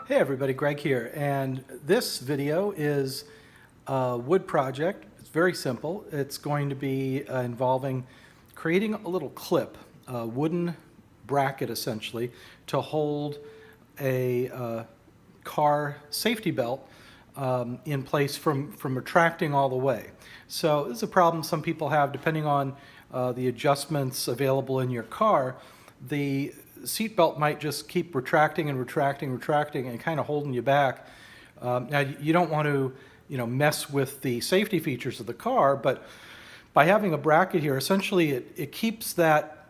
Hey everybody, Greg here, and this video is a wood project. It's very simple. It's going to be involving creating a little clip, a wooden bracket essentially, to hold a car safety belt in place from retracting all the way. So this is a problem some people have depending on the adjustments available in your car. The seat belt might just keep retracting and kind of holding you back. Now you don't want to mess with the safety features of the car, but by having a bracket here, essentially it keeps that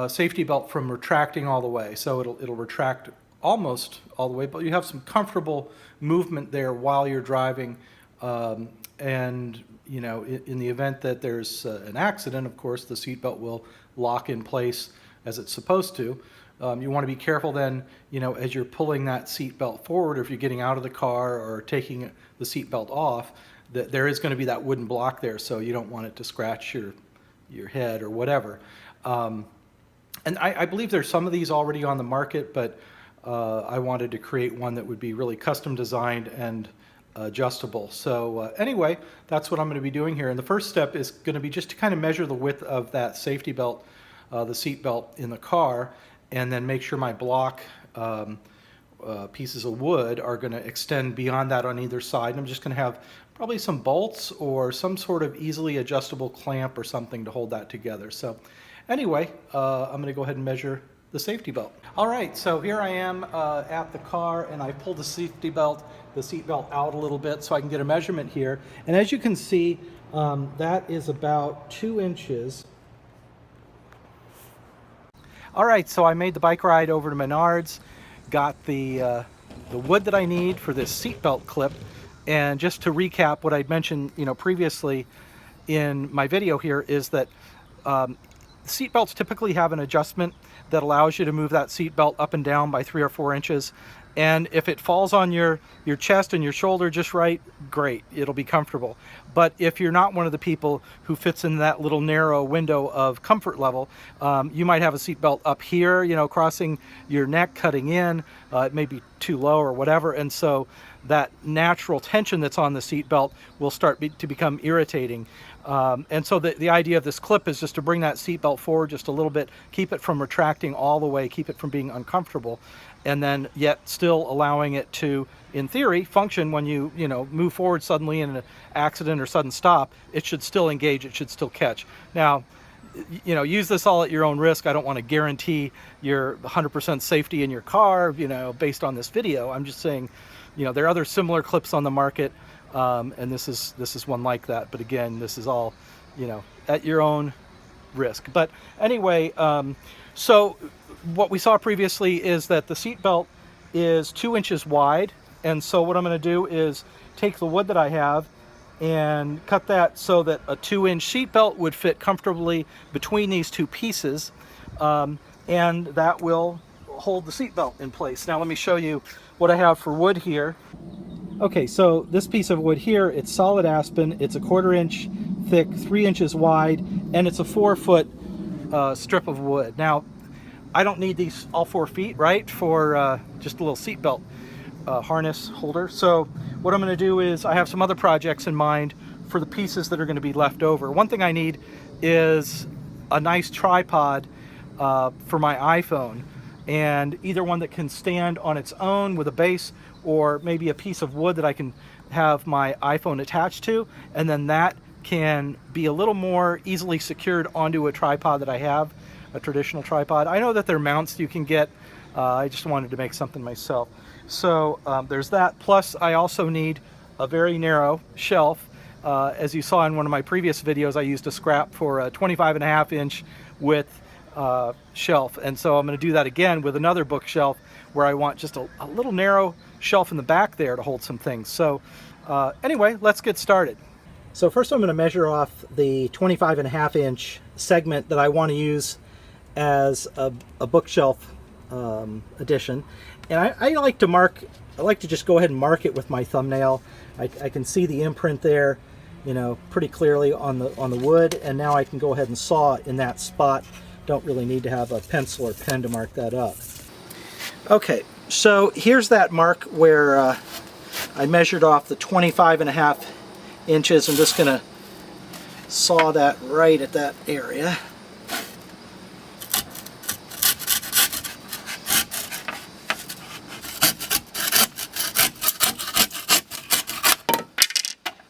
safety belt from retracting all the way. So it'll retract almost all the way, but you have some comfortable movement there while you're driving. And in the event that there's an accident, of course, the seat belt will lock in place as it's supposed to. You want to be careful then, as you're pulling that seat belt forward, or if you're getting out of the car or taking the seat belt off, that there is going to be that wooden block there, so you don't want it to scratch your head or whatever. And I believe there's some of these already on the market, but I wanted to create one that would be really custom designed and adjustable. So anyway, that's what I'm going to be doing here. And the first step is going to be just to kind of measure the width of that safety belt, the seat belt in the car, and then make sure my block pieces of wood are going to extend beyond that on either side. And I'm just going to have probably some bolts or some sort of easily adjustable clamp or something to hold that together. So anyway, I'm going to go ahead and measure the safety belt. All right, so here I am at the car, and I pulled the seat belt out a little bit so I can get a measurement here. And as you can see, that is about 2 inches. All right, so I made the bike ride over to Menards, got the wood that I need for this seatbelt clip, and just to recap what I'd mentioned, previously in my video here is that seatbelts typically have an adjustment that allows you to move that seatbelt up and down by 3 or 4 inches. And if it falls on your chest and your shoulder just right, great, it'll be comfortable. But if you're not one of the people who fits in that little narrow window of comfort level, you might have a seatbelt up here, crossing your neck, cutting in. It may be too low or whatever, and so that natural tension that's on the seatbelt will start to become irritating. And so the idea of this clip is just to bring that seatbelt forward just a little bit, keep it from retracting all the way, keep it from being uncomfortable, and then yet still allowing it to, in theory, function when you move forward suddenly in an accident or sudden stop. It should still engage, it should still catch. Now, use this all at your own risk. I don't want to guarantee your 100% safety in your car, based on this video. I'm just saying, there are other similar clips on the market, and this is one like that. But again, this is all, at your own risk. But anyway, so what we saw previously is that the seat belt is 2 inches wide, and so what I'm going to do is take the wood that I have and cut that so that a 2-inch seat belt would fit comfortably between these two pieces, and that will hold the seat belt in place. Now let me show you what I have for wood here. Okay, so this piece of wood here, it's solid aspen. It's a 1/4 inch thick, 3 inches wide, and it's a 4-foot strip of wood. Now, I don't need these all 4 feet, right, for just a little seat belt harness holder. So what I'm going to do is I have some other projects in mind for the pieces that are going to be left over. One thing I need is a nice tripod for my iPhone, and either one that can stand on its own with a base, or maybe a piece of wood that I can have my iPhone attached to, and then that can be a little more easily secured onto a tripod that I have, a traditional tripod. I know that there are mounts you can get. I just wanted to make something myself. So there's that. Plus I also need a very narrow shelf. As you saw in one of my previous videos, I used a scrap for a 25.5 inch width shelf, and so I'm going to do that again with another bookshelf where I want just a little narrow shelf in the back there to hold some things. So anyway, let's get started. So first I'm going to measure off the 25.5 inch segment that I want to use as a bookshelf addition, and I like to just go ahead and mark it with my thumbnail. I can see the imprint there, pretty clearly on the wood, and now I can go ahead and saw in that spot. Don't really need to have a pencil or pen to mark that up. Okay, So here's that mark where I measured off the 25.5 inches. I'm just going to saw that right at that area.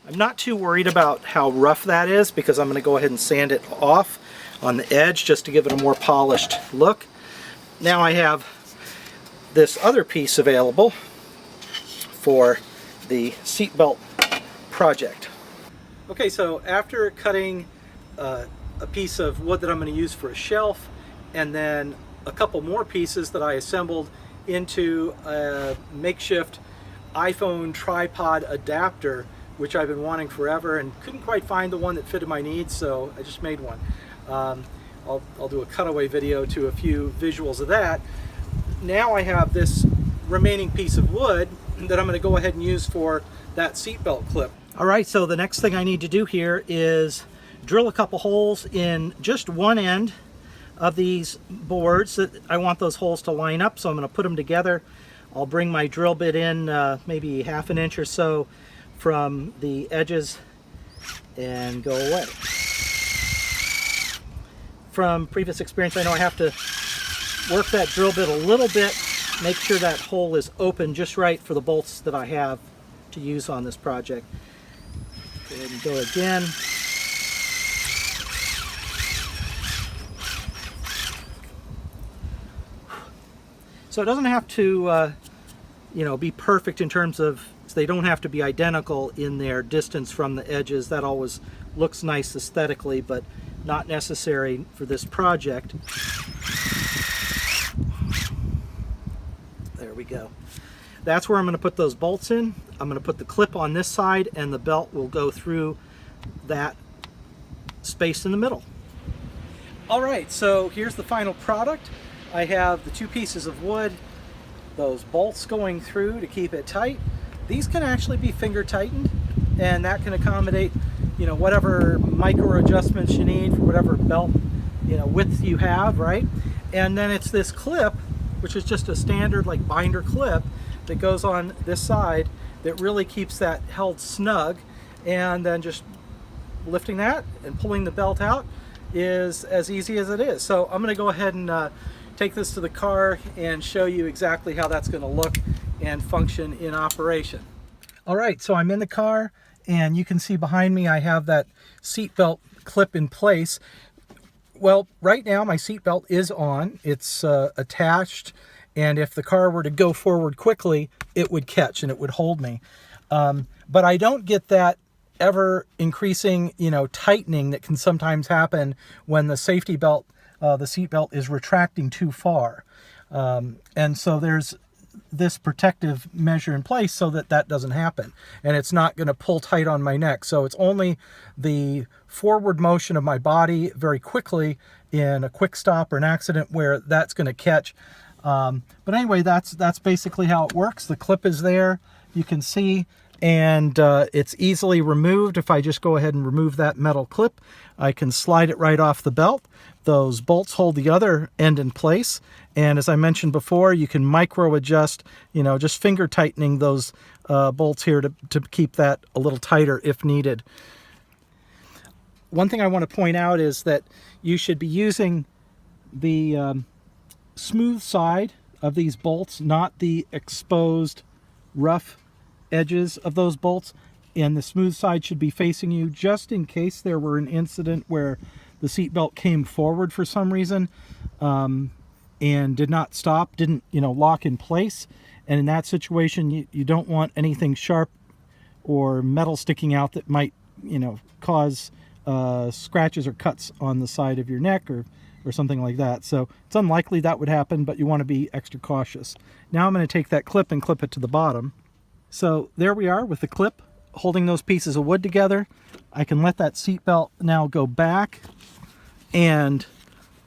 I'm not too worried about how rough that is because I'm going to go ahead and sand it off on the edge just to give it a more polished look. Now I have this other piece available for the seatbelt project. Okay, so after cutting a piece of wood that I'm going to use for a shelf, and then a couple more pieces that I assembled into a makeshift iPhone tripod adapter, which I've been wanting forever and couldn't quite find the one that fitted my needs, so I just made one. I'll do a cutaway video to a few visuals of that. Now I have this remaining piece of wood that I'm going to go ahead and use for that seatbelt clip. All right, so the next thing I need to do here is drill a couple holes in just one end of these boards. That I want those holes to line up, so I'm going to put them together. I'll bring my drill bit in maybe 1/2 inch or so from the edges and go away. From previous experience, I know I have to work that drill bit a little bit, make sure that hole is open just right for the bolts that I have to use on this project. Go ahead and go again. So it doesn't have to be perfect in terms of, they don't have to be identical in their distance from the edges. That always looks nice aesthetically, but not necessary for this project. There we go. That's where I'm going to put those bolts in. I'm going to put the clip on this side, and the belt will go through that space in the middle. All right, so here's the final product. I have the 2 pieces of wood, those bolts going through to keep it tight. These can actually be finger tightened, and that can accommodate whatever micro adjustments you need for whatever belt width you have, right? And then it's this clip, which is just a standard like binder clip that goes on this side that really keeps that held snug, and then just lifting that and pulling the belt out is as easy as it is. So I'm going to go ahead and take this to the car and show you exactly how that's going to look and function in operation. All right, so I'm in the car, and you can see behind me I have that seatbelt clip in place. Well, right now my seatbelt is on. It's attached, and if the car were to go forward quickly, it would catch and it would hold me. But I don't get that ever increasing, tightening that can sometimes happen when the safety belt, the seatbelt is retracting too far. And so there's this protective measure in place so that that doesn't happen, and it's not going to pull tight on my neck. So it's only the forward motion of my body very quickly in a quick stop or an accident where that's going to catch. But anyway, that's basically how it works. The clip is there, you can see, and it's easily removed. If I just go ahead and remove that metal clip, I can slide it right off the belt. Those bolts hold the other end in place, and as I mentioned before, you can micro adjust, just finger tightening those bolts here to keep that a little tighter if needed. One thing I want to point out is that you should be using the smooth side of these bolts, not the exposed rough edges of those bolts, and the smooth side should be facing you just in case there were an incident where the seatbelt came forward for some reason and did not stop, didn't lock in place. And in that situation, you don't want anything sharp or metal sticking out that might cause scratches or cuts on the side of your neck or something like that. So it's unlikely that would happen, but you want to be extra cautious. Now I'm going to take that clip and clip it to the bottom. So there we are with the clip holding those pieces of wood together. I can let that seatbelt now go back, and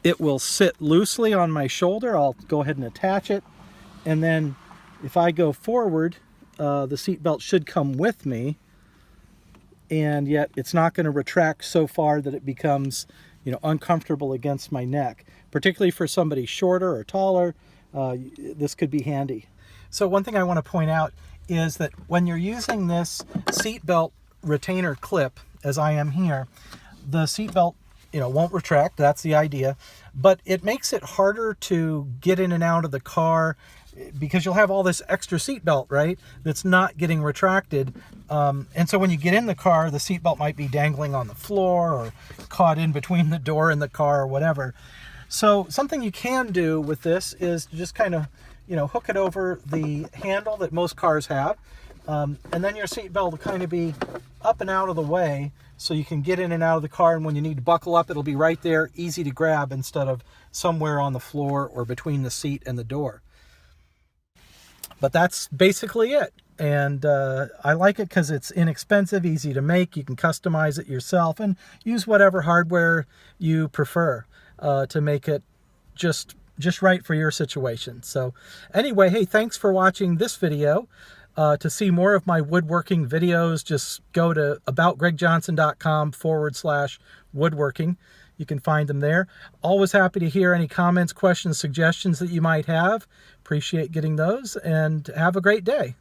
it will sit loosely on my shoulder. I'll go ahead and attach it, and then if I go forward, the seatbelt should come with me, and yet it's not going to retract so far that it becomes uncomfortable against my neck. Particularly for somebody shorter or taller, this could be handy. So one thing I want to point out is that when you're using this seatbelt retainer clip, as I am here, the seatbelt, won't retract. That's the idea. But it makes it harder to get in and out of the car because you'll have all this extra seatbelt, right, that's not getting retracted. And so when you get in the car, the seatbelt might be dangling on the floor or caught in between the door and the car or whatever. So something you can do with this is just kind of, hook it over the handle that most cars have. And then your seatbelt will kind of be up and out of the way so you can get in and out of the car, and when you need to buckle up, it'll be right there, easy to grab, instead of somewhere on the floor or between the seat and the door. But that's basically it. And I like it because it's inexpensive, easy to make. You can customize it yourself and use whatever hardware you prefer to make it just right for your situation. So anyway, hey, thanks for watching this video. To see more of my woodworking videos, just go to aboutgregjohnson.com/woodworking. You can find them there. Always happy to hear any comments, questions, suggestions that you might have. Appreciate getting those, and have a great day.